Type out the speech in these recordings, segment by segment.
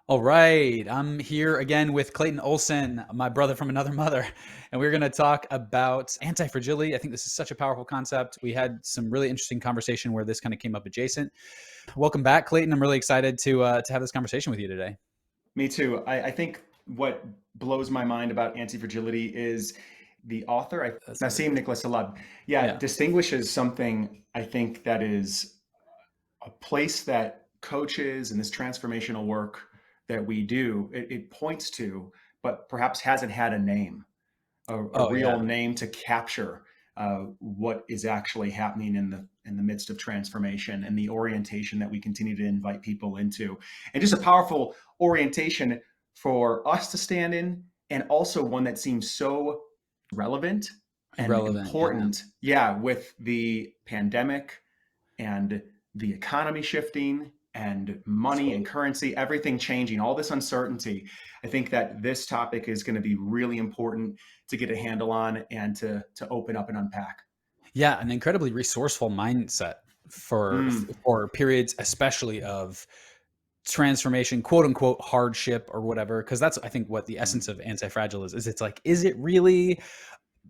All right, I'm here again with Clayton Olson, my brother from another mother, and we're going to talk about anti-fragility. I think this is such a powerful concept. We had some really interesting conversation where this kind of came up adjacent. Welcome back, Clayton. I'm really excited to have this conversation with you today. Me too. I think what blows my mind about anti-fragility is the author, That's a good Nassim word. Nicholas Taleb, yeah, Yeah. distinguishes something I think that is a place that coaches and this transformational work that we do, it points to, but perhaps hasn't had a name, a Oh real yeah. name to capture what is actually happening in the midst of transformation and the orientation that we continue to invite people into, and just a powerful orientation for us to stand in, and also one that seems so relevant and Relevant. Yeah. important. Yeah, with the pandemic and the economy shifting and money and Totally. currency, everything changing, all this uncertainty. I think that this topic is going to be really important to get a handle on and to open up and unpack. Yeah, an incredibly resourceful mindset for Mm, for periods, especially of transformation, quote unquote hardship or whatever, because that's I think what the mm. essence of anti-fragile is it's like, is it really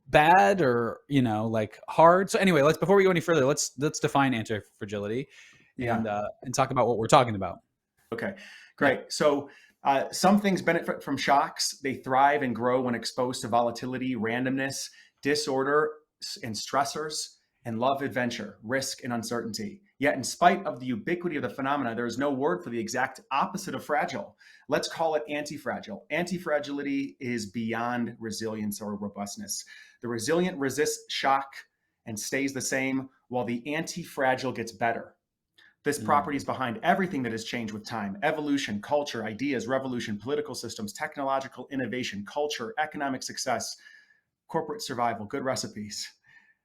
bad or like hard? So anyway, let's before we go any further, let's define anti-fragility Yeah. and talk about what we're talking about. Okay. Yeah. Great. So some things benefit from shocks. They thrive and grow when exposed to volatility, randomness, disorder, and stressors, and love adventure, risk, and uncertainty. Yet, in spite of the ubiquity of the phenomena, there is no word for the exact opposite of fragile. Let's call it anti-fragile. Anti-fragility is beyond resilience or robustness. The resilient resists shock and stays the same, while the anti-fragile gets better. This property is Mm. behind everything that has changed with time: evolution, culture, ideas, revolution, political systems, technological innovation, culture, economic success, corporate survival, good recipes,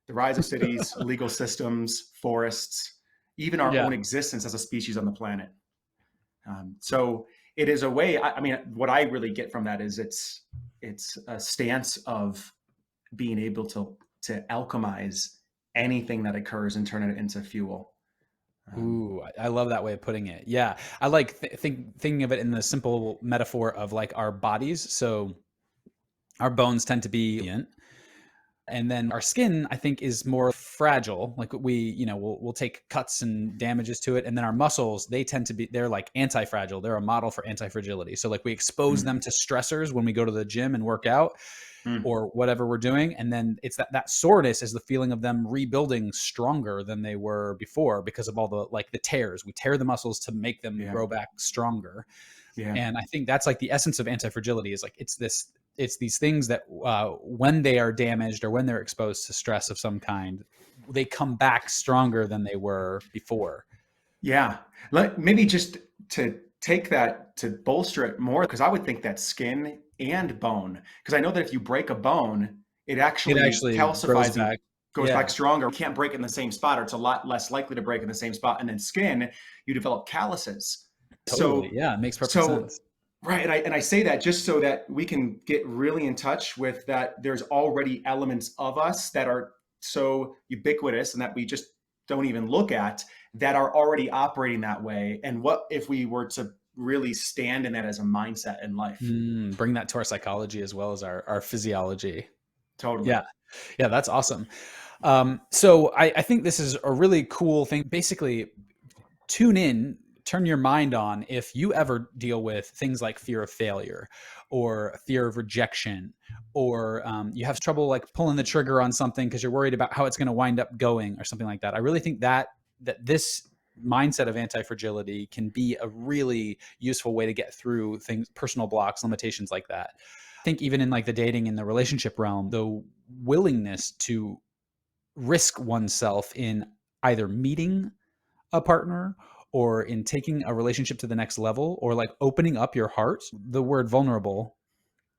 the rise of cities, legal systems, forests, even our Yeah. own existence as a species on the planet. So it is a way. I mean, what I really get from that is it's a stance of being able to alchemize anything that occurs and turn it into fuel. Um, Ooh, I love that way of putting it. Yeah. I like thinking of it in the simple metaphor of like our bodies. So our bones tend to be, and then our skin, I think, is more fragile. Like we'll take cuts and damages to it. And then our muscles, they tend to be, they're like anti-fragile. They're a model for anti-fragility. So like we expose them mm, to stressors when we go to the gym and work out mm, or whatever we're doing. And then it's that soreness is the feeling of them rebuilding stronger than they were before because of all the like the tears. We tear the muscles to make them yeah, grow back stronger. yeah. And I think that's like the essence of anti-fragility is like it's these things that when they are damaged or when they're exposed to stress of some kind, they come back stronger than they were before. Yeah. Maybe just to take that to bolster it more, because I would think that skin and bone, because I know that if you break a bone, it It actually actually grows calcifies and back. goes back Yeah, stronger. You can't break it in the same spot, or it's a lot less likely to break in the same spot. And then skin, you develop calluses. totally. So, Yeah, it makes perfect so sense. right. And I say that just so that we can get really in touch with that. There's already elements of us that are so ubiquitous and that we just don't even look at, that are already operating that way. And what if we were to really stand in that as a mindset in life? Bring that to our psychology as well as our physiology. Totally. Yeah. Yeah, that's awesome. So I think this is a really cool thing. Basically, tune in, turn your mind on if you ever deal with things like fear of failure or fear of rejection, or you have trouble like pulling the trigger on something because you're worried about how it's going to wind up going or something like that. I really think that this mindset of anti-fragility can be a really useful way to get through things, personal blocks, limitations like that. I think even in like the dating and the relationship realm, the willingness to risk oneself in either meeting a partner or in taking a relationship to the next level or like opening up your heart. The word vulnerable,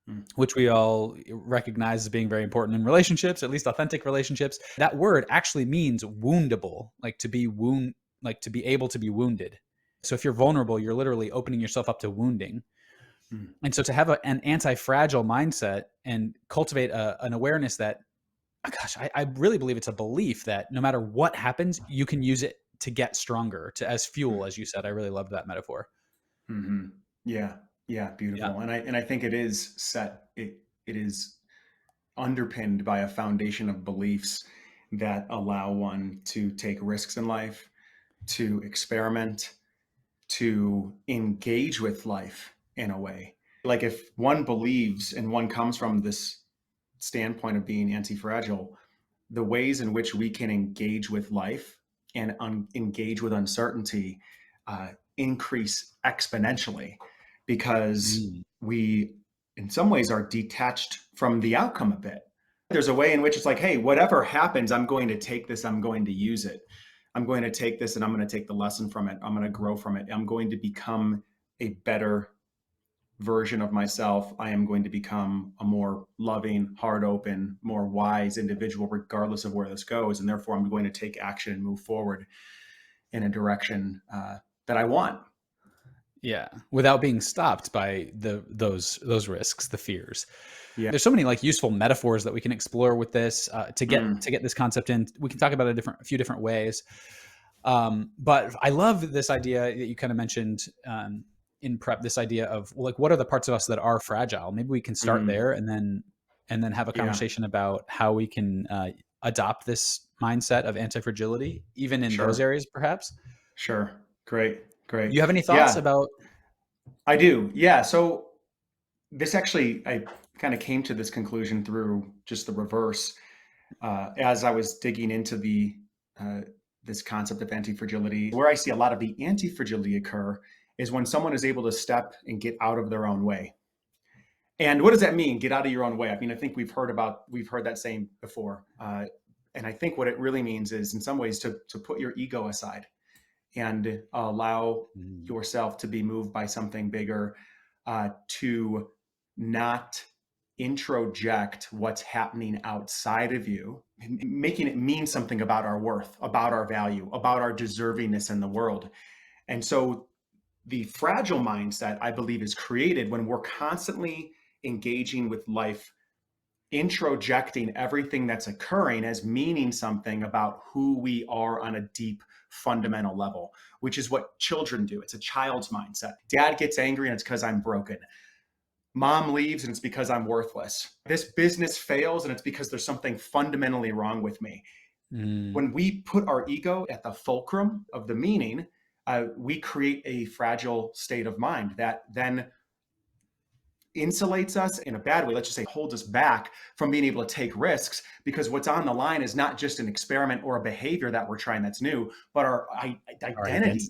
Mm. which we all recognize as being very important in relationships, at least authentic relationships, that word actually means woundable, like to be like to be able to be wounded. So if you're vulnerable, you're literally opening yourself up to wounding. Mm. And so to have an anti-fragile mindset and cultivate an awareness that, oh gosh, I really believe it's a belief that no matter what happens, you can use it to get stronger, to as fuel, Mm. as you said. I really loved that metaphor. Mm-hmm. Yeah. Yeah. Yeah. Beautiful. And I think it is underpinned by a foundation of beliefs that allow one to take risks in life, to experiment, to engage with life in a way. Like if one believes and one comes from this standpoint of being anti-fragile, the ways in which we can engage with life and engage with uncertainty uh, increase exponentially because Mm. we, in some ways, are detached from the outcome a bit. There's a way in which it's like, hey, whatever happens, I'm going to take this, I'm going to use it. I'm going to take this and I'm going to take the lesson from it. I'm going to grow from it. I'm going to become a better version of myself. I am going to become a more loving, heart open, more wise individual, regardless of where this goes. And therefore, I'm going to take action and move forward in a direction that I want. Yeah, without being stopped by those risks, the fears. Yeah. There's so many like useful metaphors that we can explore with this to Mm, get this concept in. We can talk about a few different ways. But I love this idea that you kind of mentioned in prep. This idea of like, what are the parts of us that are fragile? Maybe we can start mm, there, and then have a yeah, conversation about how we can adopt this mindset of anti-fragility, even in those sure, areas, perhaps. sure. Great, great. You have any thoughts Yeah, about? I do. Yeah. So this actually, I kind of came to this conclusion through just the reverse. As I was digging into the uh, this concept of anti-fragility, where I see a lot of the anti-fragility occur is when someone is able to step and get out of their own way. And what does that mean? Get out of your own way. I mean, I think we've heard that saying before, and I think what it really means is, in some ways, to put your ego aside and allow Mm. yourself to be moved by something bigger, to not introject what's happening outside of you, making it mean something about our worth, about our value, about our deservingness in the world. And so the fragile mindset, I believe, is created when we're constantly engaging with life, introjecting everything that's occurring as meaning something about who we are on a deep fundamental level, which is what children do. It's a child's mindset. Dad gets angry and it's because I'm broken. Mom leaves and it's because I'm worthless. This business fails and it's because there's something fundamentally wrong with me. Mm. When we put our ego at the fulcrum of the meaning, we create a fragile state of mind that then insulates us in a bad way. Let's just say holds us back from being able to take risks, because what's on the line is not just an experiment or a behavior that we're trying that's new, but our Our identity identity.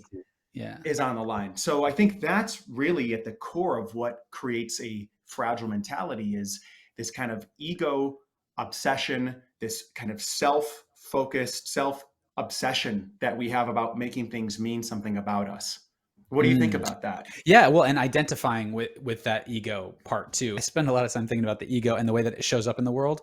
Yeah. is on the line. So I think that's really at the core of what creates a fragile mentality, is this kind of ego obsession, this kind of self-focused, self-obsession that we have about making things mean something about us. What do you think Mm. about that? Yeah, well, and identifying with that ego part too. I spend a lot of time thinking about the ego and the way that it shows up in the world.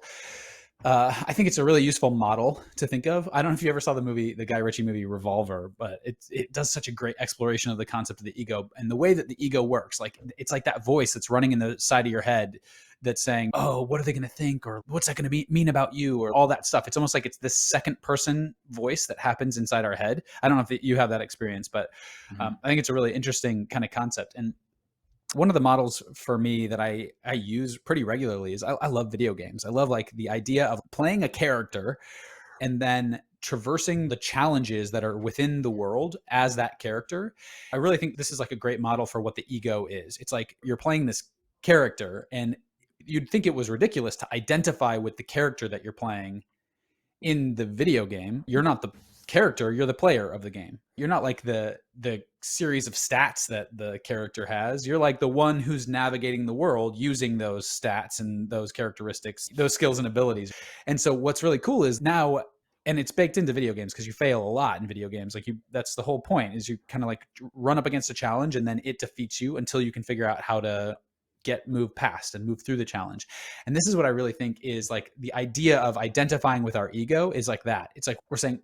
I think it's a really useful model to think of. I don't know if you ever saw the Guy Ritchie movie Revolver, but it does such a great exploration of the concept of the ego and the way that the ego works. Like it's like that voice that's running in the side of your head that's saying, "Oh, what are they going to think?" or "What's that going to mean about you?" or all that stuff. It's almost like it's this second person voice that happens inside our head. I don't know if you have that experience, but Mm-hmm. I think it's a really interesting kind of concept. And one of the models for me that I use pretty regularly is I love video games. I love like the idea of playing a character and then traversing the challenges that are within the world as that character. I really think this is like a great model for what the ego is. It's like you're playing this character and you'd think it was ridiculous to identify with the character that you're playing in the video game. You're not the character, you're the player of the game. You're not like the series of stats that the character has. You're like the one who's navigating the world using those stats and those characteristics, those skills and abilities. And so what's really cool is now, and it's baked into video games because you fail a lot in video games. Like that's the whole point, is you kind of like run up against a challenge and then it defeats you until you can figure out how to move past and move through the challenge. And this is what I really think is like the idea of identifying with our ego is like that. It's like we're saying,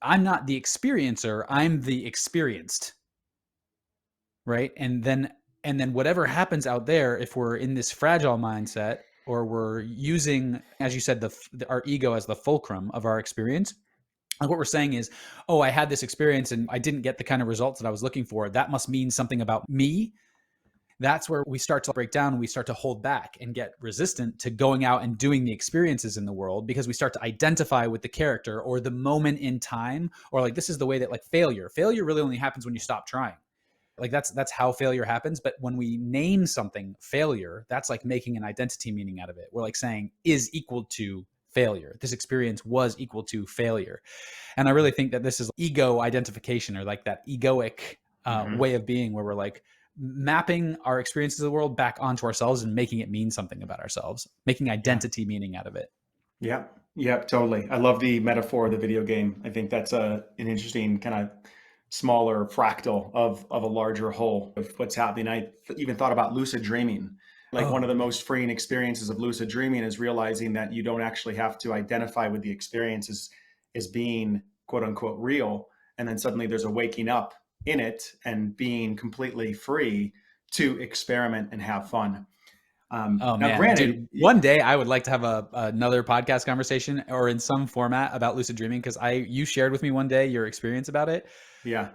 I'm not the experiencer, I'm the experienced, right? And then whatever happens out there, if we're in this fragile mindset or we're using, as you said, our ego as the fulcrum of our experience, like what we're saying is, oh, I had this experience and I didn't get the kind of results that I was looking for. That must mean something about me. that's where we start to break down. We start to hold back and get resistant to going out and doing the experiences in the world, because we start to identify with the character or the moment in time, or like, this is the way that like failure really only happens when you stop trying. Like that's how failure happens. But when we name something failure, that's like making an identity meaning out of it. We're like saying is equal to failure. This experience was equal to failure. And I really think that this is ego identification, or like that egoic way of being, where we're like mapping our experiences of the world back onto ourselves and making it mean something about ourselves, making identity meaning out of it. Yeah. Yeah, totally. I love the metaphor of the video game. I think that's an interesting kind of smaller fractal of a larger whole of what's happening. I even thought about lucid dreaming. Like one of the most freeing experiences of lucid dreaming is realizing that you don't actually have to identify with the experience as being quote unquote real. And then suddenly there's a waking up in it and being completely free to experiment and have fun. Oh now, man, granted, dude, one day I would like to have another podcast conversation or in some format about lucid dreaming, because you shared with me one day your experience about it. yeah,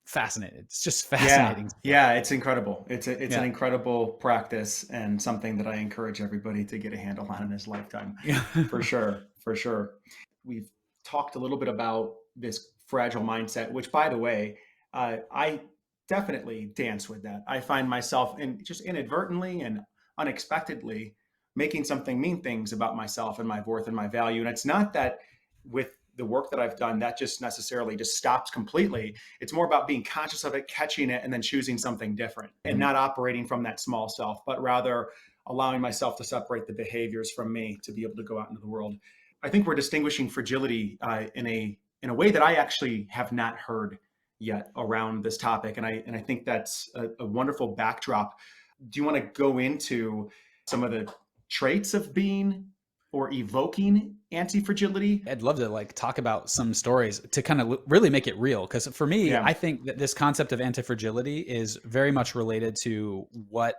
Fascinating. It's just fascinating. Yeah, it's incredible. It's an incredible practice, and something that I encourage everybody to get a handle on in his lifetime. For sure. We've talked a little bit about this fragile mindset, which, by the way, I definitely dance with that. I find myself just inadvertently and unexpectedly making something mean things about myself and my worth and my value. And it's not that with the work that I've done, that just necessarily just stops completely. It's more about being conscious of it, catching it, and then choosing something different, and not operating from that small self, but rather allowing myself to separate the behaviors from me to be able to go out into the world. I think we're distinguishing fragility in a way that I actually have not heard yet around this topic. And I think that's a wonderful backdrop. Do you want to go into some of the traits of being or evoking anti-fragility? I'd love to like talk about some stories to kind of really make it real. Because for me, I think that this concept of anti-fragility is very much related to what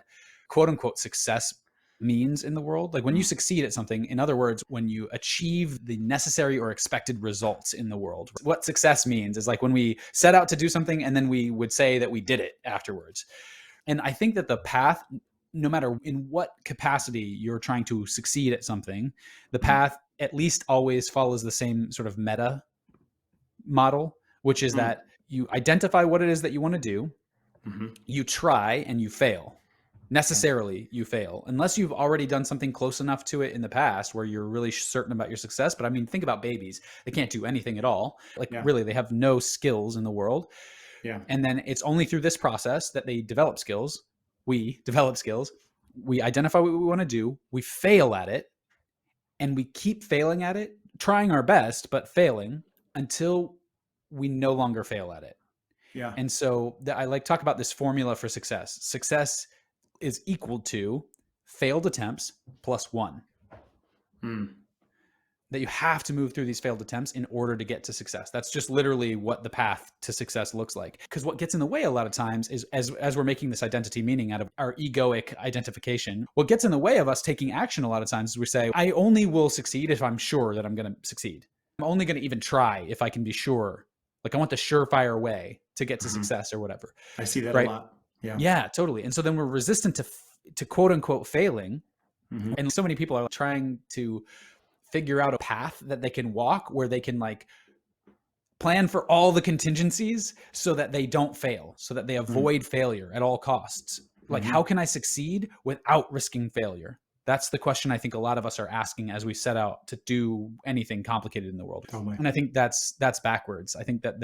quote unquote success means in the world. Like when you succeed at something, in other words, when you achieve the necessary or expected results in the world. What success means is like when we set out to do something and then we would say that we did it afterwards. And I think that the path, no matter in what capacity you're trying to succeed at something, the path at least always follows the same sort of meta model, which is that you identify what it is that you want to do, you try and you fail. Necessarily you fail, unless you've already done something close enough to it in the past where you're really certain about your success. But I mean, think about babies. They can't do anything at all. Like really, they have no skills in the world. Yeah. And then it's only through this process that they develop skills. We develop skills. We identify what we want to do. We fail at it. And we keep failing at it, trying our best, but failing until we no longer fail at it. Yeah. And so I like talk about this formula for success. Success is equal to failed attempts plus 1. That you have to move through these failed attempts in order to get to success. That's just literally what the path to success looks like. Because what gets in the way a lot of times is as we're making this identity meaning out of our egoic identification, what gets in the way of us taking action a lot of times is we say, I only will succeed if I'm sure that I'm going to succeed. I'm only going to even try if I can be sure. Like I want the surefire way to get to success or whatever. I see that a lot. Yeah, totally. And so then we're resistant to quote unquote failing. And so many people are trying to figure out a path that they can walk where they can like plan for all the contingencies so that they don't fail, so that they avoid failure at all costs. Like, how can I succeed without risking failure? That's the question I think a lot of us are asking as we set out to do anything complicated in the world. And I think that's backwards. I think that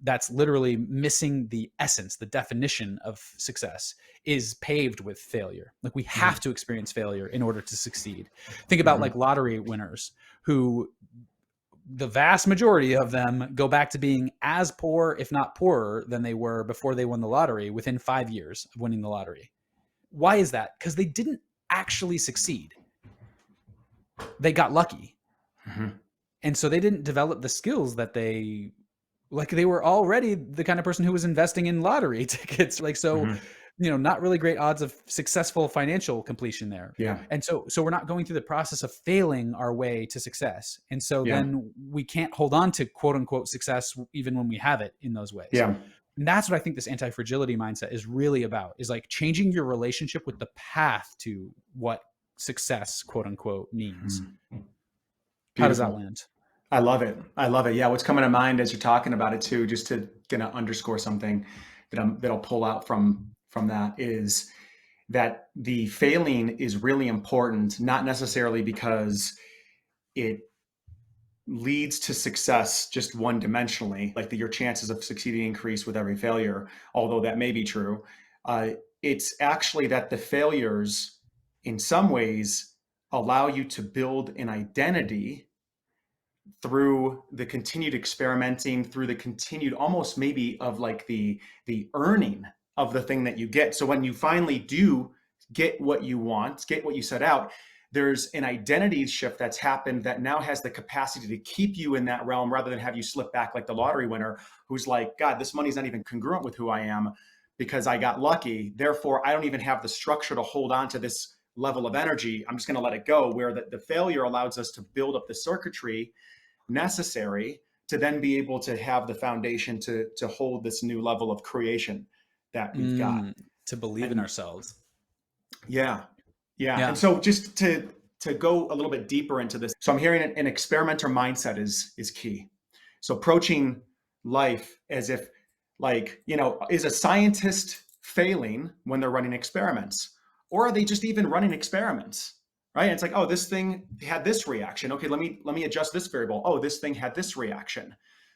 that's literally missing the essence, the definition of success is paved with failure. Like we have to experience failure in order to succeed. Think about like lottery winners who the vast majority of them go back to being as poor, if not poorer than they were before they won the lottery within 5 years of winning the lottery. Why is that? Because they didn't actually succeed. They got lucky. And so they didn't develop the skills that they were already the kind of person who was investing in lottery tickets. Not really great odds of successful financial completion there. Yeah. And so we're not going through the process of failing our way to success. And so then we can't hold on to quote unquote success even when we have it in those ways. Yeah. And that's what I think this anti-fragility mindset is really about, is like changing your relationship with the path to what success, quote unquote, means. How does that Beautiful. land? I love it. I love it. Yeah. What's coming to mind as you're talking about it too, just to kind of underscore something that I'll pull out from that, is that the failing is really important, not necessarily because it leads to success just one dimensionally, like your chances of succeeding increase with every failure, although that may be true. Uh, it's actually that the failures, in some ways, allow you to build an identity through the continued experimenting, through the continued almost maybe of like the earning of the thing that you get. So when you finally do get what you want, get what you set out, there's an identity shift that's happened that now has the capacity to keep you in that realm rather than have you slip back like the lottery winner who's like, God, this money's not even congruent with who I am because I got lucky. Therefore, I don't even have the structure to hold on to this level of energy. I'm just going to let it go. Where the failure allows us to build up the circuitry necessary to then be able to have the foundation to hold this new level of creation that we've got. To believe in And ourselves. yeah, yeah. And Yeah. so just to go a little bit deeper into this, so I'm hearing an experimenter mindset is key. So approaching life as if, like, is a scientist failing when they're running experiments, or are they just even running experiments? Right? And it's like, oh, this thing had this reaction. Okay, let me adjust this variable. Oh, this thing had this reaction.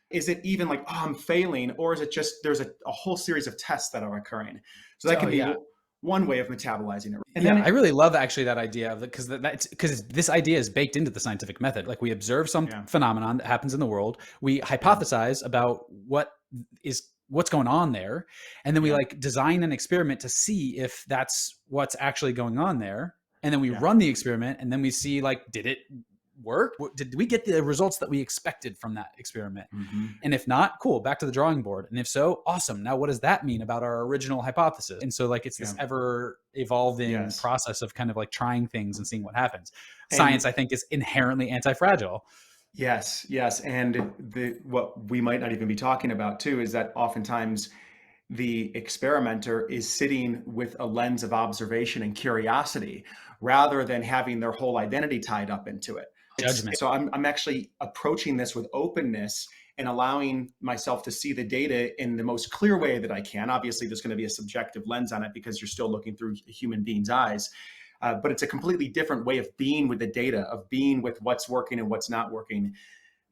Is it even like, oh, I'm failing, or is it just there's a whole series of tests that are occurring? So that So can be yeah. one way of metabolizing it. And Yeah, then I really love actually that idea of because that's because this idea is baked into the scientific method. Like we observe some yeah, phenomenon that happens in the world, we yeah, hypothesize about what's going on there, and then we yeah, like design an experiment to see if that's what's actually going on there, and then we yeah. run the experiment, and then we see like did it work? Did we get the results that we expected from that experiment? Mm-hmm. And if not, cool, back to the drawing board. And if so, awesome. Now, what does that mean about our original hypothesis? And so, like, it's Yeah. this ever evolving Yes. process of kind of like trying things and seeing what happens. Science, And I think, is inherently anti-fragile. yes, yes. And what we might not even be talking about too is that oftentimes the experimenter is sitting with a lens of observation and curiosity rather than having their whole identity tied up into it. Judgment. So I'm actually approaching this with openness and allowing myself to see the data in the most clear way that I can. Obviously, there's going to be a subjective lens on it because you're still looking through a human being's eyes. But it's a completely different way of being with the data, of being with what's working and what's not working,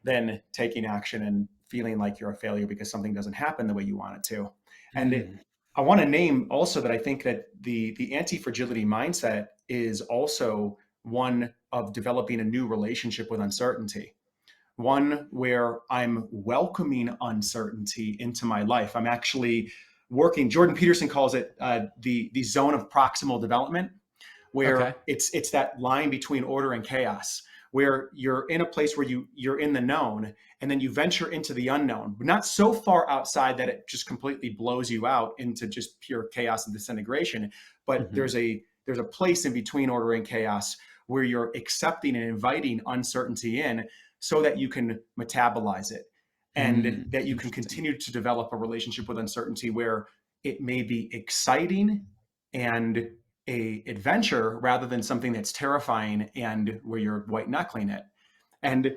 than taking action and feeling like you're a failure because something doesn't happen the way you want it to. And Mm. I want to name also that I think that the anti-fragility mindset is also one of developing a new relationship with uncertainty, one where I'm welcoming uncertainty into my life. I'm actually working. Jordan Peterson calls it the zone of proximal development, Okay. where it's that line between order and chaos, where you're in a place where you're in the known and then you venture into the unknown, but not so far outside that it just completely blows you out into just pure chaos and disintegration. But Mm-hmm. there's a place in between order and chaos where you're accepting and inviting uncertainty in so that you can metabolize it and Mm. that you can Interesting. continue to develop a relationship with uncertainty where it may be exciting and a adventure rather than something that's terrifying and where you're white knuckling it. And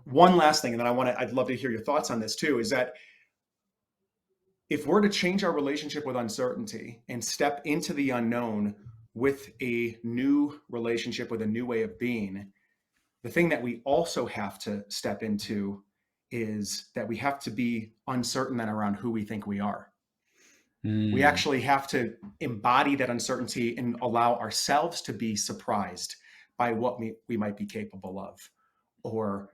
one last thing, and then I'd love to hear your thoughts on this too, is that if we're to change our relationship with uncertainty and step into the unknown with a new relationship, with a new way of being, the thing that we also have to step into is that we have to be uncertain then around who we think we are. We Mm. actually have to embody that uncertainty and allow ourselves to be surprised by what we might be capable of, or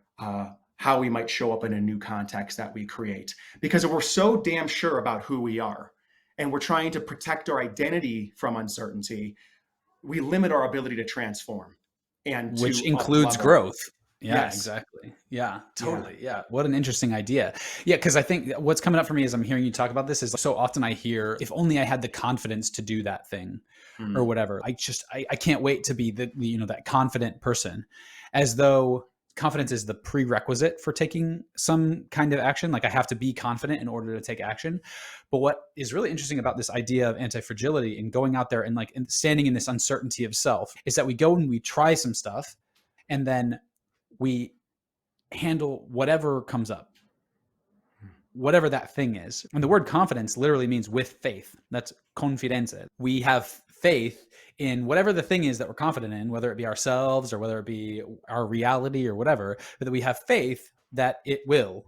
how we might show up in a new context that we create. Because if we're so damn sure about who we are and we're trying to protect our identity from uncertainty, we limit our ability to transform and Which to up includes level. growth. Yeah, Yes. exactly. Yeah, Yeah. totally. Yeah. What an interesting idea. Yeah, because I think what's coming up for me as I'm hearing you talk about this is so often I hear, if only I had the confidence to do that thing or Mm. whatever. I can't wait to be that confident person, as though confidence is the prerequisite for taking some kind of action. Like I have to be confident in order to take action. But what is really interesting about this idea of anti-fragility and going out there and like standing in this uncertainty of self is that we go and we try some stuff and then we handle whatever comes up, whatever that thing is. And the word confidence literally means with faith. That's confidenza. We have faith in whatever the thing is that we're confident in, whether it be ourselves or whether it be our reality or whatever, but that we have faith that it will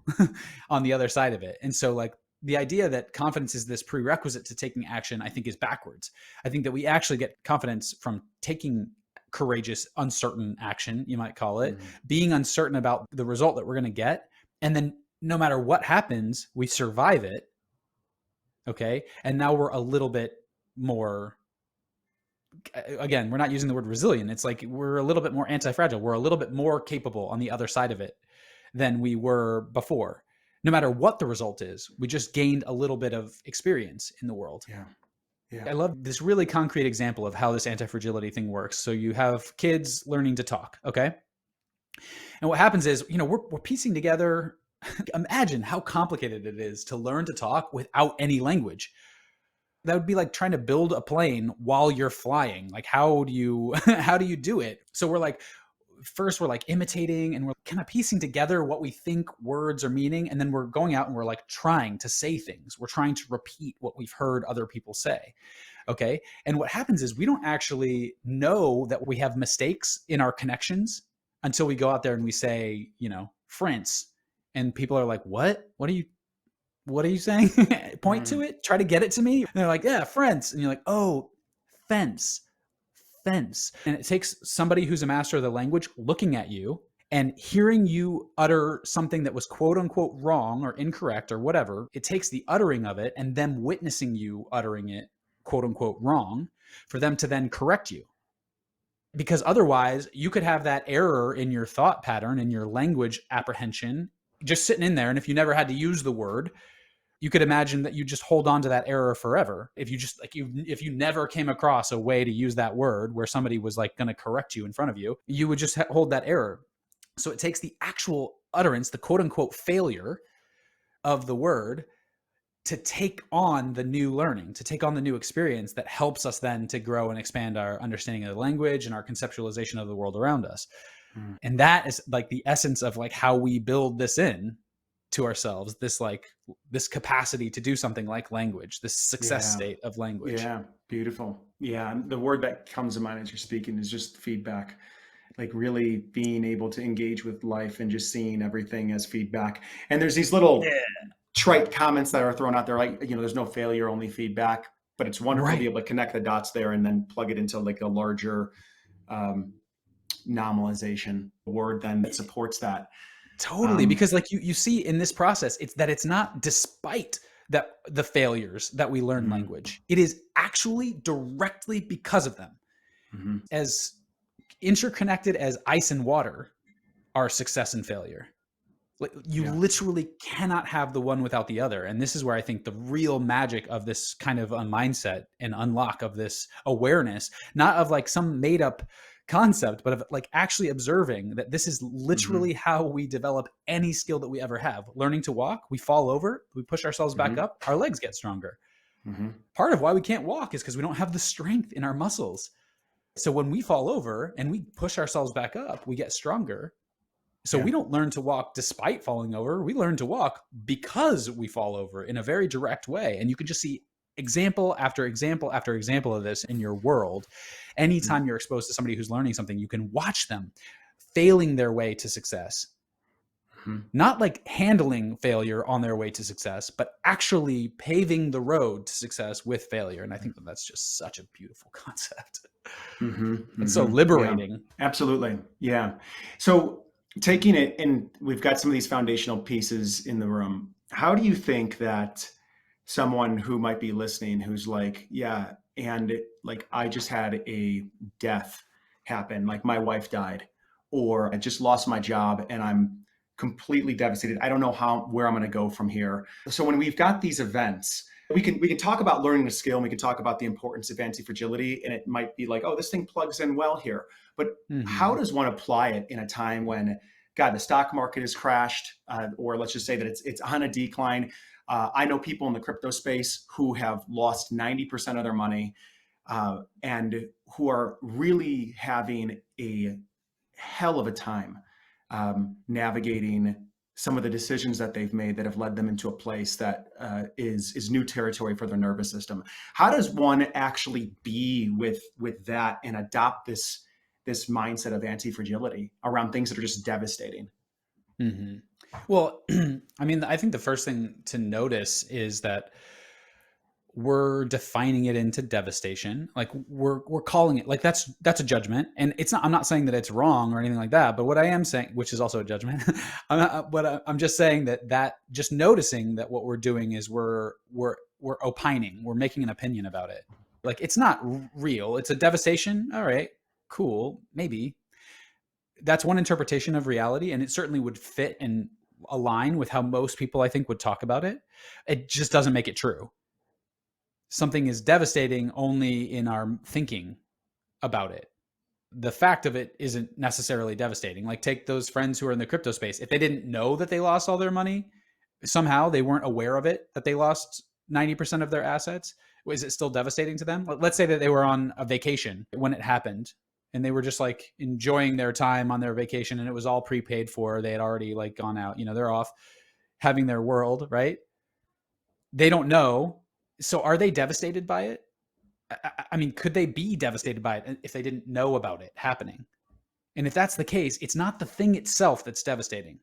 on the other side of it. And so like the idea that confidence is this prerequisite to taking action, I think is backwards. I think that we actually get confidence from taking courageous, uncertain action, you might call it, being uncertain about the result that we're going to get. And then no matter what happens, we survive it. Okay. And now we're a little bit more, again, we're not using the word resilient. It's like we're a little bit more anti-fragile. We're a little bit more capable on the other side of it than we were before. No matter what the result is, we just gained a little bit of experience in the world. Yeah. Yeah. I love this really concrete example of how this anti-fragility thing works. So you have kids learning to talk. Okay. And what happens is, you know, we're piecing together. Imagine how complicated it is to learn to talk without any language. That would be like trying to build a plane while you're flying. Like, how do you do it? So we're like, first we're like imitating and we're kind of piecing together what we think words are meaning. And then we're going out and we're like trying to say things. We're trying to repeat what we've heard other people say. Okay. And what happens is we don't actually know that we have mistakes in our connections until we go out there and we say, you know, France. And people are like, what are you saying? Point to it, try to get it to me. And they're like, yeah, friends. And you're like, oh, fence. And it takes somebody who's a master of the language looking at you and hearing you utter something that was quote unquote wrong or incorrect or whatever. It takes the uttering of it and them witnessing you uttering it quote unquote wrong for them to then correct you. Because otherwise you could have that error in your thought pattern, in your language apprehension, just sitting in there. And if you never had to use the word, you could imagine that you just hold on to that error forever. If you just like if you never came across a way to use that word where somebody was like going to correct you in front of you, you would just hold that error. So it takes the actual utterance, the quote unquote failure of the word to take on the new learning, to take on the new experience that helps us then to grow and expand our understanding of the language and our conceptualization of the world around us. And that is like the essence of like how we build this in to ourselves, this capacity to do something like language, this success state of language. Yeah. Beautiful. Yeah. The word that comes to mind as you're speaking is just feedback, like really being able to engage with life and just seeing everything as feedback. And there's these little trite comments that are thrown out there, like, you know, there's no failure, only feedback, but it's wonderful to be able to connect the dots there and then plug it into like a larger, nominalization word then that supports that. Totally. Because like you see in this process, it's not despite that the failures that we learn language. It is actually directly because of them. As interconnected as ice and water are success and failure. Like you literally cannot have the one without the other. And this is where I think the real magic of this kind of a mindset and unlock of this awareness, not of like some made up concept, but of like actually observing that this is literally how we develop any skill that we ever have. Learning to walk, we fall over, we push ourselves back up, our legs get stronger. Part of why we can't walk is because we don't have the strength in our muscles. So when we fall over and we push ourselves back up, we get stronger. So we don't learn to walk despite falling over. We learn to walk because we fall over in a very direct way. And you can just see example after example after example of this in your world. Anytime you're exposed to somebody who's learning something, you can watch them failing their way to success. Not like handling failure on their way to success, but actually paving the road to success with failure. And I think that that's just such a beautiful concept. It's so liberating. Yeah, absolutely. Yeah. So taking it, and we've got some of these foundational pieces in the room. How do you think that someone who might be listening, who's like, yeah, and like I just had a death happen, like my wife died, or I just lost my job and I'm completely devastated. I don't know where I'm going to go from here. So when we've got these events, we can talk about learning a skill and we can talk about the importance of anti-fragility. And it might be like, oh, this thing plugs in well here. But how does one apply it in a time when God, the stock market has crashed, or let's just say that it's on a decline. I know people in the crypto space who have lost 90% of their money, and who are really having a hell of a time navigating some of the decisions that they've made that have led them into a place that is new territory for their nervous system. How does one actually be with that and adopt this mindset of anti-fragility around things that are just devastating? Mm-hmm. Well, I mean, I think the first thing to notice is that we're defining it into devastation. Like we're calling it, like that's a judgment, and it's not. I'm not saying that it's wrong or anything like that. But what I am saying, which is also a judgment, I'm just saying that just noticing that what we're doing is we're opining. We're making an opinion about it. Like it's not real. It's a devastation. All right, cool, maybe that's one interpretation of reality, and it certainly would fit and align with how most people, I think, would talk about it. It just doesn't make it true. Something is devastating only in our thinking about it. The fact of it isn't necessarily devastating. Like take those friends who are in the crypto space. If they didn't know that they lost all their money, somehow they weren't aware of it, that they lost 90% of their assets, is it still devastating to them? Let's say that they were on a vacation when it happened and they were just like enjoying their time on their vacation and it was all prepaid for. They had already like gone out, they're off having their world, right? They don't know. So are they devastated by it? I mean, could they be devastated by it if they didn't know about it happening? And if that's the case, it's not the thing itself that's devastating.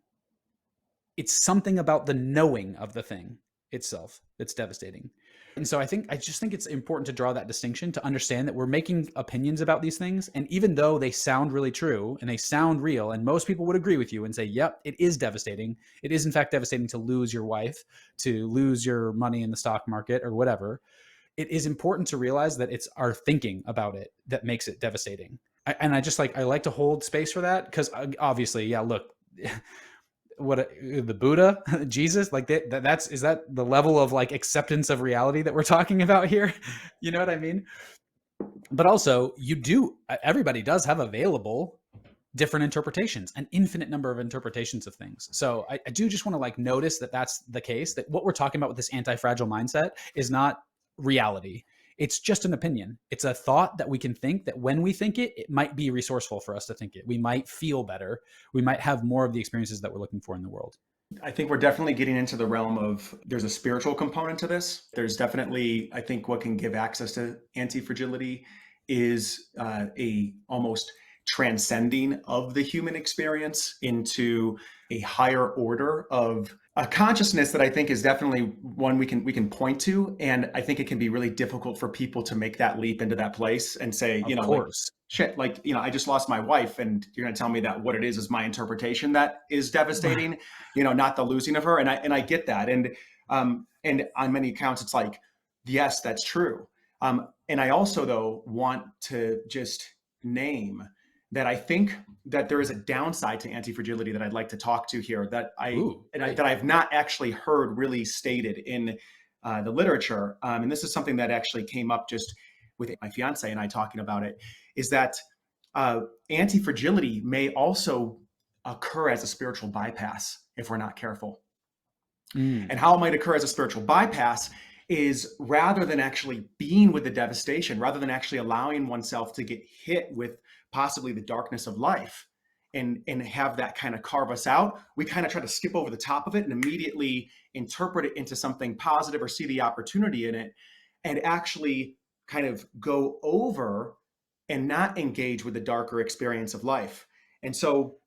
It's something about the knowing of the thing itself that's devastating. And so I just think it's important to draw that distinction, to understand that we're making opinions about these things. And even though they sound really true and they sound real, and most people would agree with you and say, yep, it is devastating. It is in fact devastating to lose your wife, to lose your money in the stock market or whatever. It is important to realize that it's our thinking about it that makes it devastating. I like to hold space for that because obviously, yeah, look, what the Buddha, Jesus, like is that the level of like acceptance of reality that we're talking about here? You know what I mean? But also everybody does have available different interpretations, an infinite number of interpretations of things. So I do just want to like notice that that's the case, that what we're talking about with this anti-fragile mindset is not reality. It's just an opinion. It's a thought that we can think, that when we think it, it might be resourceful for us to think it. We might feel better. We might have more of the experiences that we're looking for in the world. I think we're definitely getting into the realm of there's a spiritual component to this. There's definitely, I think what can give access to anti-fragility is a almost transcending of the human experience into a higher order of a consciousness that I think is definitely one we can point to. And I think it can be really difficult for people to make that leap into that place and say, Of like, course. shit, like, I just lost my wife and you're going to tell me that what it is my interpretation that is devastating, not the losing of her. And I get that. And on many accounts, it's like, yes, that's true. And I also, though, want to just name that I think that there is a downside to anti-fragility that I'd like to talk to here that that I've not actually heard really stated in the literature. And this is something that actually came up just with my fiance and I talking about it, is that anti-fragility may also occur as a spiritual bypass if we're not careful. And how it might occur as a spiritual bypass is, rather than actually being with the devastation, rather than actually allowing oneself to get hit with possibly the darkness of life and have that kind of carve us out, we kind of try to skip over the top of it and immediately interpret it into something positive or see the opportunity in it, and actually kind of go over and not engage with the darker experience of life. And so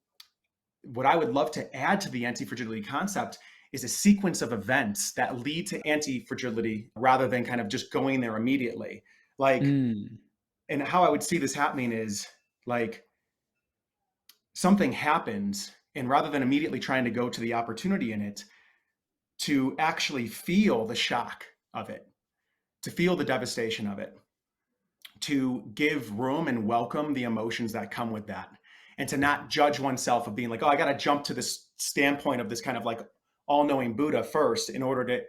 what I would love to add to the anti-fragility concept is a sequence of events that lead to anti-fragility rather than kind of just going there immediately. Like, and how I would see this happening is like something happens, and rather than immediately trying to go to the opportunity in it, to actually feel the shock of it, to feel the devastation of it, to give room and welcome the emotions that come with that, and to not judge oneself of being like, oh, I got to jump to this standpoint of this kind of like all-knowing Buddha first in order to,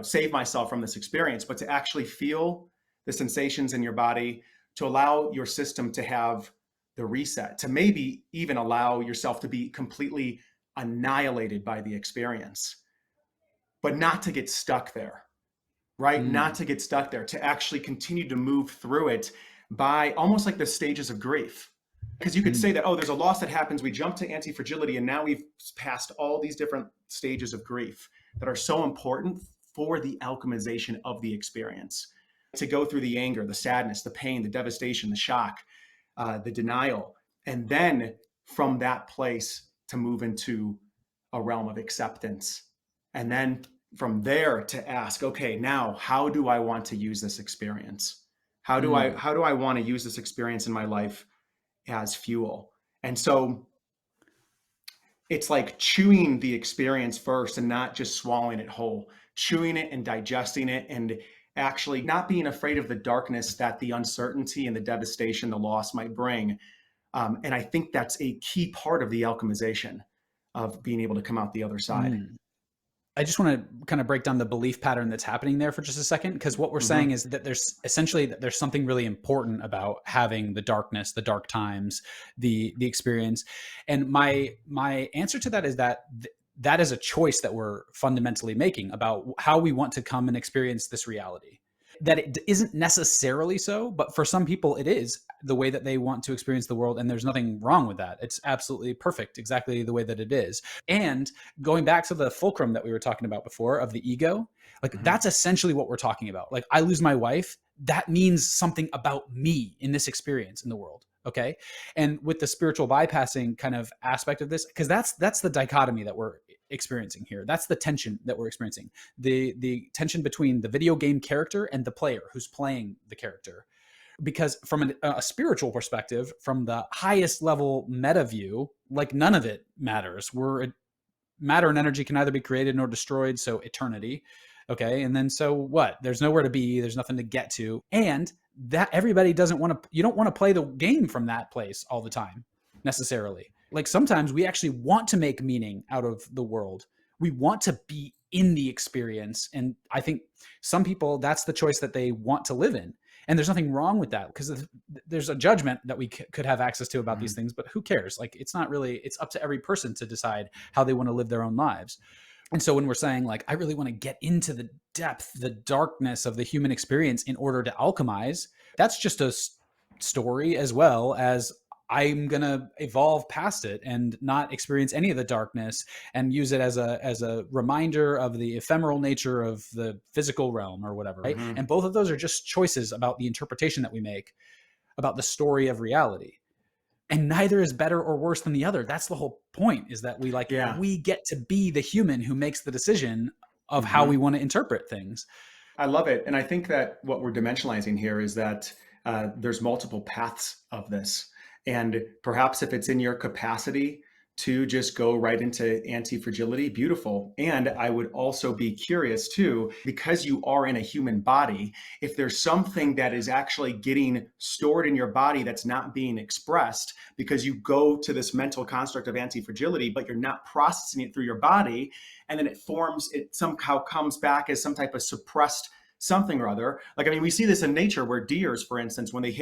save myself from this experience, but to actually feel the sensations in your body, to allow your system to have the reset, to maybe even allow yourself to be completely annihilated by the experience, but not to get stuck there, right? Not Mm. to get stuck there, to actually continue to move through it by almost like the stages of grief. Because you could say Mm. that, oh, there's a loss that happens, we jump to anti-fragility, and now we've passed all these different stages of grief that are so important for the alchemization of the experience. To go through the anger, the sadness, the pain, the devastation, the shock, the denial, and then from that place to move into a realm of acceptance. And then from there to ask, okay, now how do I want to use this experience? Mm. How do I want to use this experience in my life as fuel? And so it's like chewing the experience first and not just swallowing it whole, chewing it and digesting it, and actually not being afraid of the darkness that the uncertainty and the devastation, the loss might bring. And I think that's a key part of the alchemization of being able to come out the other side. Mm. I just want to kind of break down the belief pattern that's happening there for just a second, because what we're saying Mm-hmm. is that there's something really important about having the darkness, the dark times, the experience. And my answer to that is that that is a choice that we're fundamentally making about how we want to come and experience this reality. That it isn't necessarily so, but for some people it is the way that they want to experience the world, and there's nothing wrong with that. It's absolutely perfect, exactly the way that it is. And going back to the fulcrum that we were talking about before of the ego, like Mm-hmm. that's essentially what we're talking about. Like I lose my wife, that means something about me in this experience in the world. Okay. And with the spiritual bypassing kind of aspect of this, because that's the dichotomy that we're experiencing here. That's the tension that we're experiencing. The tension between the video game character and the player who's playing the character. Because from a spiritual perspective, from the highest level meta view, like none of it matters. Matter and energy can neither be created nor destroyed, so eternity. Okay, and then so what? There's nowhere to be, there's nothing to get to, and that everybody doesn't want to. You don't want to play the game from that place all the time necessarily. Like sometimes we actually want to make meaning out of the world. We want to be in the experience, and I think some people, that's the choice that they want to live in. And there's nothing wrong with that, because there's a judgment that we could have access to about Mm-hmm. these things, but who cares? Like it's not really, it's up to every person to decide how they want to live their own lives. And so when we're saying like I really want to get into the depth, the darkness of the human experience in order to alchemize, that's just a story, as well as I'm going to evolve past it and not experience any of the darkness and use it as a reminder of the ephemeral nature of the physical realm or whatever, right? Mm-hmm. And both of those are just choices about the interpretation that we make about the story of reality. And neither is better or worse than the other. That's the whole point, is that Yeah. we get to be the human who makes the decision of how we Mm-hmm. want to interpret things. I love it. And I think that what we're dimensionalizing here is that there's multiple paths of this. And perhaps if it's in your capacity to just go right into anti-fragility, beautiful. And I would also be curious too, because you are in a human body, if there's something that is actually getting stored in your body that's not being expressed because you go to this mental construct of anti-fragility, but you're not processing it through your body, and then it somehow comes back as some type of suppressed something or other. Like, I mean, we see this in nature where deers, for instance, when they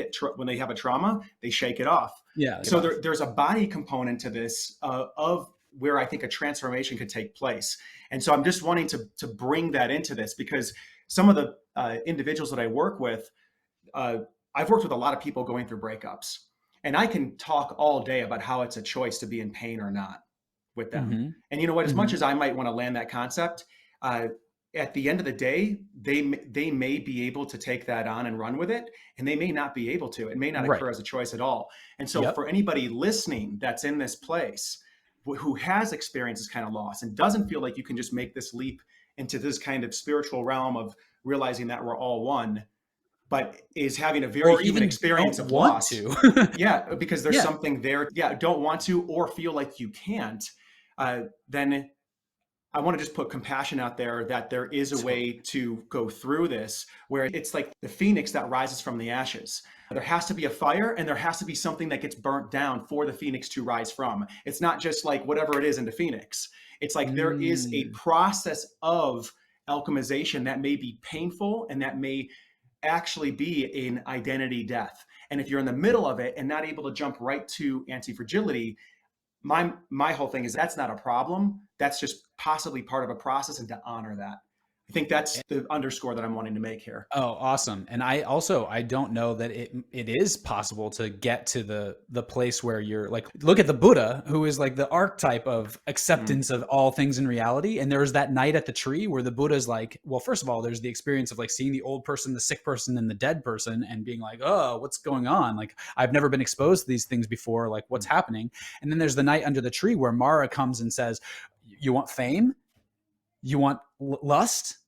have a trauma, they shake it off. Yeah. So there's a body component to this of where I think a transformation could take place. And so I'm just wanting to bring that into this, because some of the individuals that I work with, I've worked with a lot of people going through breakups, and I can talk all day about how it's a choice to be in pain or not with them. Mm-hmm. And you know what? As much Mm-hmm. as I might want to land that concept, at the end of the day, they may be able to take that on and run with it, and they may not be able to. It may not Right. occur as a choice at all. And so, Yep. for anybody listening that's in this place who has experienced this kind of loss and doesn't feel like you can just make this leap into this kind of spiritual realm of realizing that we're all one, but is having a very Or human even experience don't of want loss. to. Yeah, because there's Yeah. something there. Yeah, don't want to or feel like you can't. Then I want to just put compassion out there that there is a way to go through this, where it's like the phoenix that rises from the ashes. There has to be a fire, and there has to be something that gets burnt down for the phoenix to rise from. It's not just like whatever it is in the phoenix. It's like there is a Mm. process of alchemization that may be painful and that may actually be an identity death. And if you're in the middle of it and not able to jump right to anti-fragility, my whole thing is that's not a problem. That's just possibly part of a process, and to honor that. I think that's the underscore that I'm wanting to make here. Oh, awesome. And I don't know that it is possible to get to the place where you're like, look at the Buddha, who is like the archetype of acceptance of all things in reality. And there's that night at the tree where the Buddha's like, well, first of all, there's the experience of like seeing the old person, the sick person, and the dead person, and being like, oh, what's going on? Like, I've never been exposed to these things before. Like, what's happening? And then there's the night under the tree where Mara comes and says, you want fame? You want lust?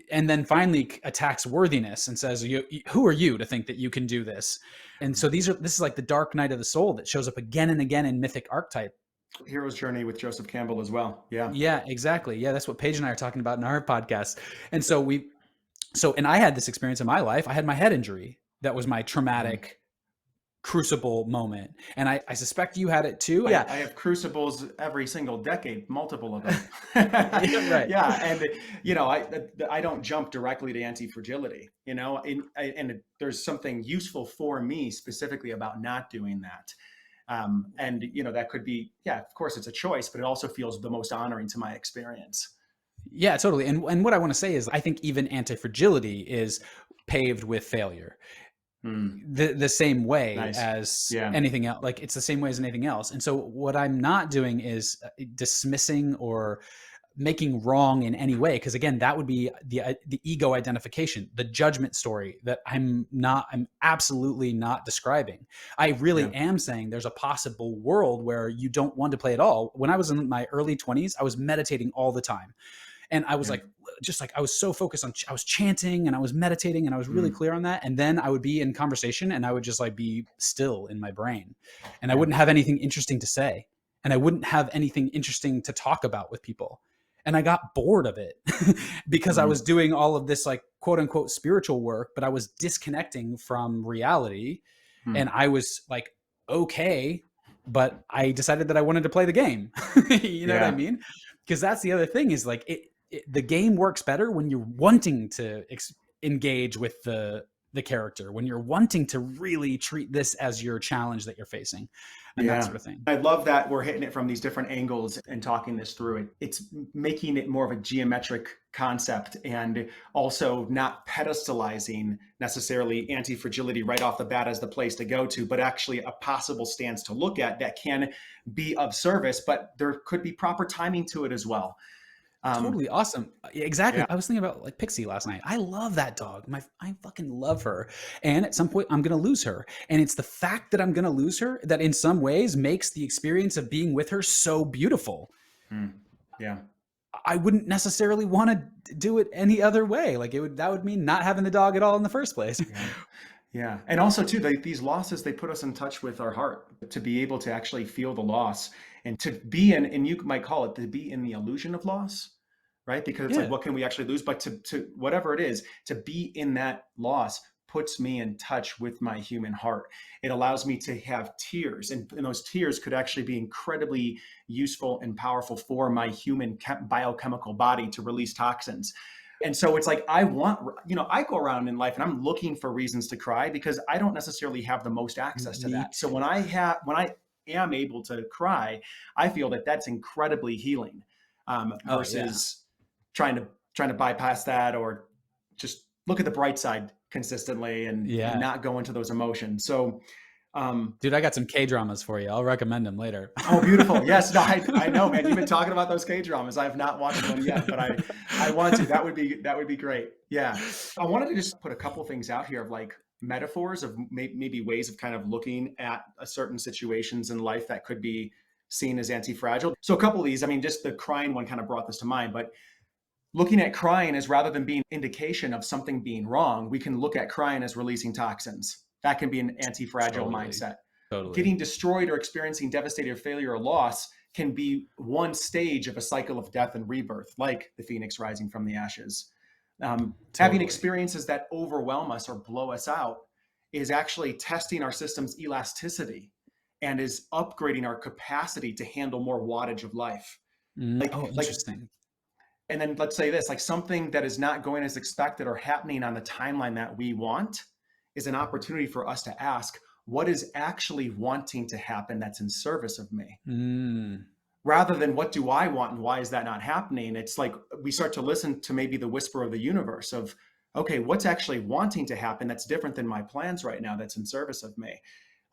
And then finally attacks worthiness and says, who are you to think that you can do this? And so this is like the dark night of the soul that shows up again and again in mythic archetype. Hero's Journey with Joseph Campbell as well. Yeah, exactly. Yeah, that's what Paige and I are talking about in our podcast. And and I had this experience in my life. I had my head injury. That was my traumatic crucible moment, and I suspect you had it too. Yeah, I have crucibles every single decade, multiple of them. Right. Yeah, and I don't jump directly to anti-fragility, and there's something useful for me specifically about not doing that. And that could be, yeah, of course it's a choice, but it also feels the most honoring to my experience. Yeah, totally. And what I want to say is I think even anti-fragility is paved with failure. The same way as anything else. Like, it's the same way as anything else. And so what I'm not doing is dismissing or making wrong in any way, because again, that would be the ego identification, the judgment story that I'm absolutely not describing. I really am saying there's a possible world where you don't want to play at all. When I was in my early 20s, I was meditating all the time. And I was I was so focused on, I was chanting and I was meditating and I was really clear on that. And then I would be in conversation and I would just like be still in my brain, and I wouldn't have anything interesting to say. And I wouldn't have anything interesting to talk about with people. And I got bored of it because I was doing all of this like quote unquote spiritual work, but I was disconnecting from reality. And I was like, okay, but I decided that I wanted to play the game. You know what I mean? Because that's the other thing is like the game works better when you're wanting to engage with the character, when you're wanting to really treat this as your challenge that you're facing, and that sort of thing. I love that we're hitting it from these different angles and talking this through. It's making it more of a geometric concept, and also not pedestalizing necessarily anti-fragility right off the bat as the place to go to, but actually a possible stance to look at that can be of service, but there could be proper timing to it as well. Totally awesome. Exactly. Yeah. I was thinking about like Pixie last night. I love that dog. I fucking love her. And at some point I'm going to lose her. And it's the fact that I'm going to lose her that in some ways makes the experience of being with her so beautiful. Yeah. I wouldn't necessarily want to do it any other way. Like that would mean not having the dog at all in the first place. Yeah. And also too, these losses, they put us in touch with our heart to be able to actually feel the loss, and to be in, and you might call it to be in the illusion of loss, right? Because it's like, what can we actually lose? But to whatever it is, to be in that loss puts me in touch with my human heart. It allows me to have tears, and those tears could actually be incredibly useful and powerful for my human biochemical body to release toxins. And so it's like, I go around in life and I'm looking for reasons to cry because I don't necessarily have the most access to that. So when I am able to cry, I feel that that's incredibly healing, versus trying to bypass that, or just look at the bright side consistently and not go into those emotions. So, dude, I got some K-dramas for you. I'll recommend them later. Oh, beautiful. Yes. No, I know, man. You've been talking about those K-dramas. I have not watched one yet, but I want to. That would be great. Yeah. I wanted to just put a couple things out here of like metaphors of maybe ways of kind of looking at a certain situations in life that could be seen as anti-fragile. So a couple of these, I mean, just the crying one kind of brought this to mind, but looking at crying as, rather than being indication of something being wrong, we can look at crying as releasing toxins. That can be an anti-fragile mindset. Totally. Getting destroyed or experiencing devastating failure or loss can be one stage of a cycle of death and rebirth, like the phoenix rising from the ashes. Having experiences that overwhelm us or blow us out is actually testing our system's elasticity and is upgrading our capacity to handle more wattage of life. Interesting. And then let's say this, like something that is not going as expected or happening on the timeline that we want is an opportunity for us to ask, what is actually wanting to happen that's in service of me? Mm, Rather than what do I want and why is that not happening? It's like we start to listen to maybe the whisper of the universe of, okay, what's actually wanting to happen that's different than my plans right now that's in service of me?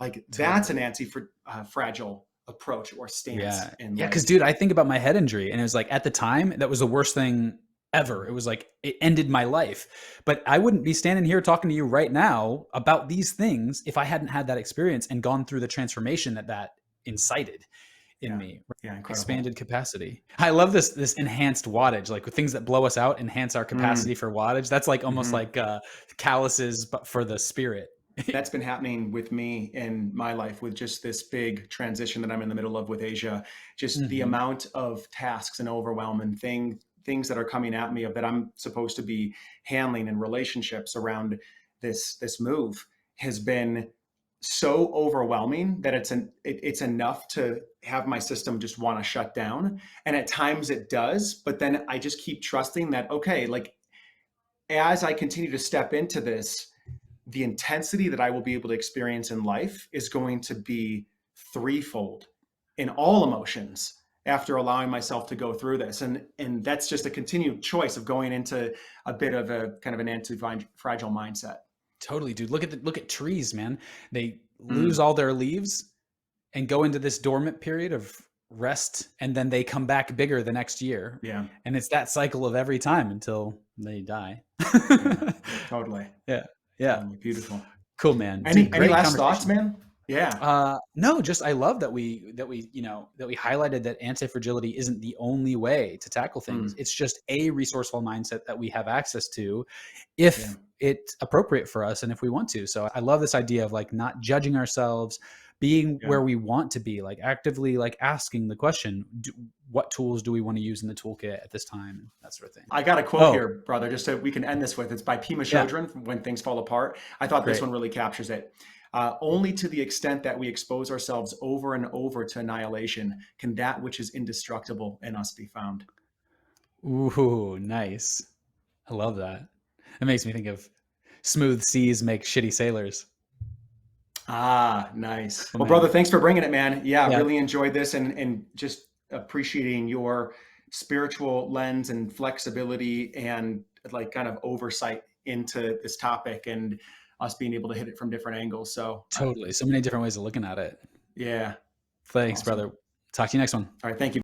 Like that's an totally. anti-fragile approach or stance Yeah. in Yeah. Cause life. dude, I think about my head injury and it was like at the time, that was the worst thing ever. It was like it ended my life. But I wouldn't be standing here talking to you right now about these things if I hadn't had that experience and gone through the transformation that that incited in Yeah. me. Yeah. Incredible. Expanded capacity. I love this enhanced wattage, like things that blow us out enhance our Mm. capacity for wattage. That's like almost Hmm. like calluses, but for the spirit. That's been happening with me in my life with just this big transition that I'm in the middle of with Asia. Just the Hmm. amount of tasks and overwhelm and things that are coming at me of that I'm supposed to be handling in relationships around this move has been so overwhelming that it's enough to have my system just want to shut down. And at times it does, but then I just keep trusting that, okay, like as I continue to step into this, the intensity that I will be able to experience in life is going to be threefold in all emotions after allowing myself to go through this. And that's just a continued choice of going into a bit of a kind of an anti-fragile mindset. Totally, dude. Look at trees, man. They lose Mm, all their leaves and go into this dormant period of rest, and then they come back bigger the next year. yeah, And it's that cycle of every time until they die. yeah, totally, Yeah. Yeah. totally beautiful. Cool, man. Dude, Any great last thoughts, conversation. man? Yeah. No, just I love that we highlighted that anti-fragility isn't the only way to tackle things. Mm, It's just a resourceful mindset that we have access to yeah, if it's appropriate for us and if we want to. So I love this idea of like not judging ourselves, being yeah. where we want to be, like actively like asking the question, what tools do we want to use in the toolkit at this time and that sort of thing. I got a quote Oh, here, brother, just so we can end this with. It's by Pima yeah, Chodron from When Things Fall Apart. I thought this great. one really captures it. Only to the extent that we expose ourselves over and over to annihilation can that which is indestructible in us be found. Ooh, nice. I love that. It makes me think of smooth seas make shitty sailors. Ah, nice. Oh Well, brother, man. thanks for bringing it, man. Yeah, Yeah, really enjoyed this and just appreciating your spiritual lens and flexibility and like kind of oversight into this topic and us being able to hit it from different angles. So, totally. So many different ways of looking at it. yeah, Thanks, awesome. brother. Talk to you next one. All right, thank you.